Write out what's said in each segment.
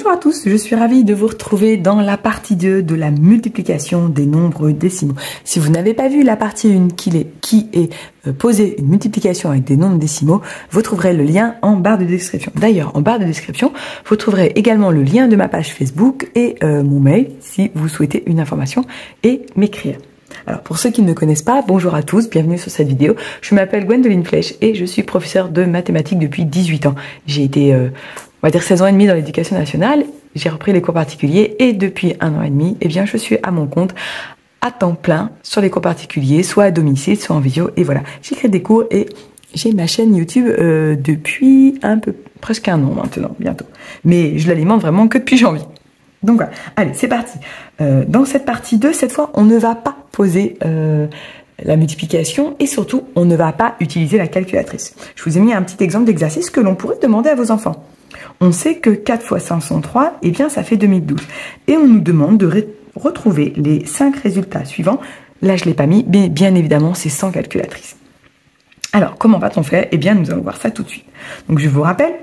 Bonjour à tous, je suis ravie de vous retrouver dans la partie 2 de la multiplication des nombres décimaux. Si vous n'avez pas vu la partie 1 qui est poser une multiplication avec des nombres décimaux, vous trouverez le lien en barre de description. D'ailleurs, en barre de description, vous trouverez également le lien de ma page Facebook et mon mail si vous souhaitez une information et m'écrire. Alors pour ceux qui ne me connaissent pas, bonjour à tous, bienvenue sur cette vidéo. Je m'appelle Gwendoline Flèche et je suis professeure de mathématiques depuis 18 ans. J'ai été, on va dire 16 ans et demi dans l'éducation nationale, j'ai repris les cours particuliers et depuis 1 an et demi, eh bien je suis à mon compte à temps plein sur les cours particuliers, soit à domicile, soit en vidéo. Et voilà, j'écris des cours et j'ai ma chaîne YouTube depuis presque 1 an maintenant, bientôt. Mais je l'alimente vraiment que depuis janvier. Donc voilà, allez, c'est parti. Dans cette partie 2, cette fois, on ne va pas poser la multiplication et surtout, on ne va pas utiliser la calculatrice. Je vous ai mis un petit exemple d'exercice que l'on pourrait demander à vos enfants. On sait que 4 fois 503, eh bien, ça fait 2012. Et on nous demande de retrouver les 5 résultats suivants. Là, je ne l'ai pas mis, mais bien évidemment, c'est sans calculatrice. Alors, comment va-t-on faire? Eh bien, nous allons voir ça tout de suite. Donc, je vous rappelle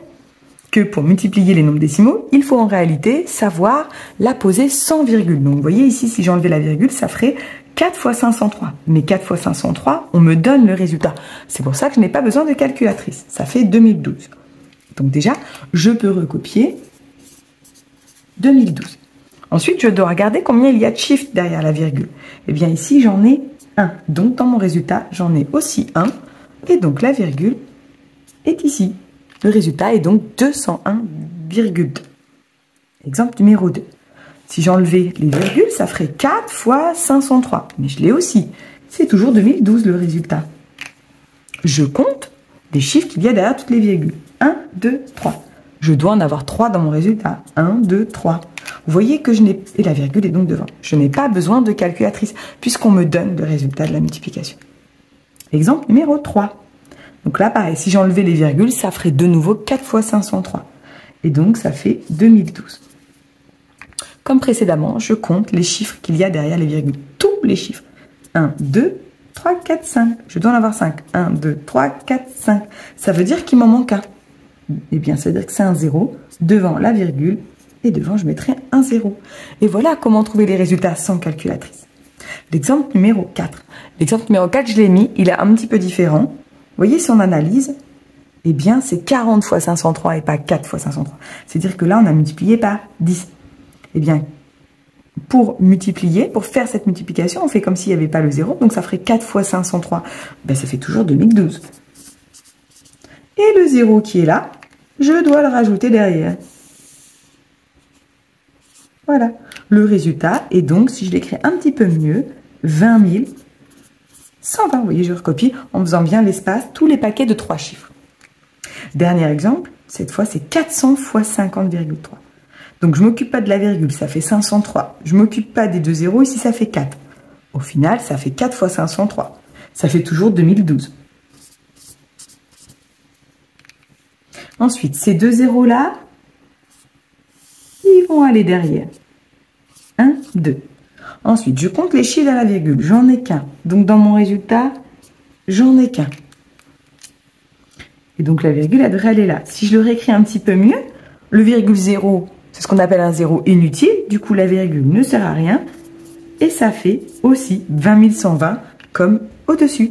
que pour multiplier les nombres décimaux, il faut en réalité savoir la poser sans virgule. Donc vous voyez ici, si j'enlevais la virgule, ça ferait 4 fois 503. Mais 4 fois 503, on me donne le résultat. C'est pour ça que je n'ai pas besoin de calculatrice. Ça fait 2012. Donc déjà, je peux recopier 2012. Ensuite, je dois regarder combien il y a de chiffres derrière la virgule. Eh bien ici, j'en ai 1. Donc dans mon résultat, j'en ai aussi 1. Et donc la virgule est ici. Le résultat est donc 201,2. Exemple numéro 2. Si j'enlevais les virgules, ça ferait 4 fois 503. Mais je l'ai aussi. C'est toujours 2012 le résultat. Je compte les chiffres qu'il y a derrière toutes les virgules. 1, 2, 3. Je dois en avoir 3 dans mon résultat. 1, 2, 3. Vous voyez que je n'ai... Et la virgule est donc devant. Je n'ai pas besoin de calculatrice puisqu'on me donne le résultat de la multiplication. Exemple numéro 3. Donc là, pareil, si j'enlevais les virgules, ça ferait de nouveau 4 fois 503. Et donc, ça fait 2012. Comme précédemment, je compte les chiffres qu'il y a derrière les virgules. Tous les chiffres. 1, 2, 3, 4, 5. Je dois en avoir 5. 1, 2, 3, 4, 5. Ça veut dire qu'il m'en manque un. Eh bien, ça veut dire que c'est un 0 devant la virgule. Et devant, je mettrai un 0. Et voilà comment trouver les résultats sans calculatrice. L'exemple numéro 4. L'exemple numéro 4, je l'ai mis. Il est un petit peu différent. Vous voyez, si on analyse, eh bien, c'est 40 fois 503 et pas 4 fois 503. C'est-à-dire que là, on a multiplié par 10. Eh bien, pour multiplier, pour faire cette multiplication, on fait comme s'il n'y avait pas le 0. Donc, ça ferait 4 fois 503. Ben, ça fait toujours 2012. Et le 0 qui est là, je dois le rajouter derrière. Voilà. Le résultat est donc, si je l'écris un petit peu mieux, 20 120, vous voyez, je recopie en faisant bien l'espace, tous les paquets de 3 chiffres. Dernier exemple, cette fois c'est 400 fois 50,3. Donc je ne m'occupe pas de la virgule, ça fait 503. Je ne m'occupe pas des 2 zéros, ici ça fait 4. Au final, ça fait 4 fois 503. Ça fait toujours 2012. Ensuite, ces 2 zéros là, ils vont aller derrière. 1, 2. Ensuite, je compte les chiffres à la virgule. J'en ai qu'un. Donc, dans mon résultat, j'en ai qu'un. Et donc, la virgule, elle devrait aller là. Si je le réécris un petit peu mieux, le virgule 0, c'est ce qu'on appelle un 0 inutile. Du coup, la virgule ne sert à rien. Et ça fait aussi 20 120 comme au-dessus.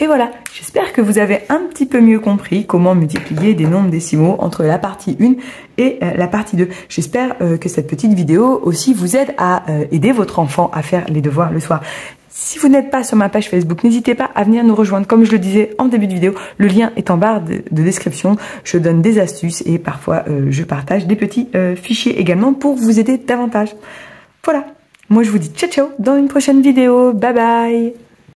Et voilà, j'espère que vous avez un petit peu mieux compris comment multiplier des nombres décimaux entre la partie 1 et la partie 2. J'espère que cette petite vidéo aussi vous aide à aider votre enfant à faire les devoirs le soir. Si vous n'êtes pas sur ma page Facebook, n'hésitez pas à venir nous rejoindre. Comme je le disais en début de vidéo, le lien est en barre de description. Je donne des astuces et parfois je partage des petits fichiers également pour vous aider davantage. Voilà, moi je vous dis ciao ciao dans une prochaine vidéo. Bye bye.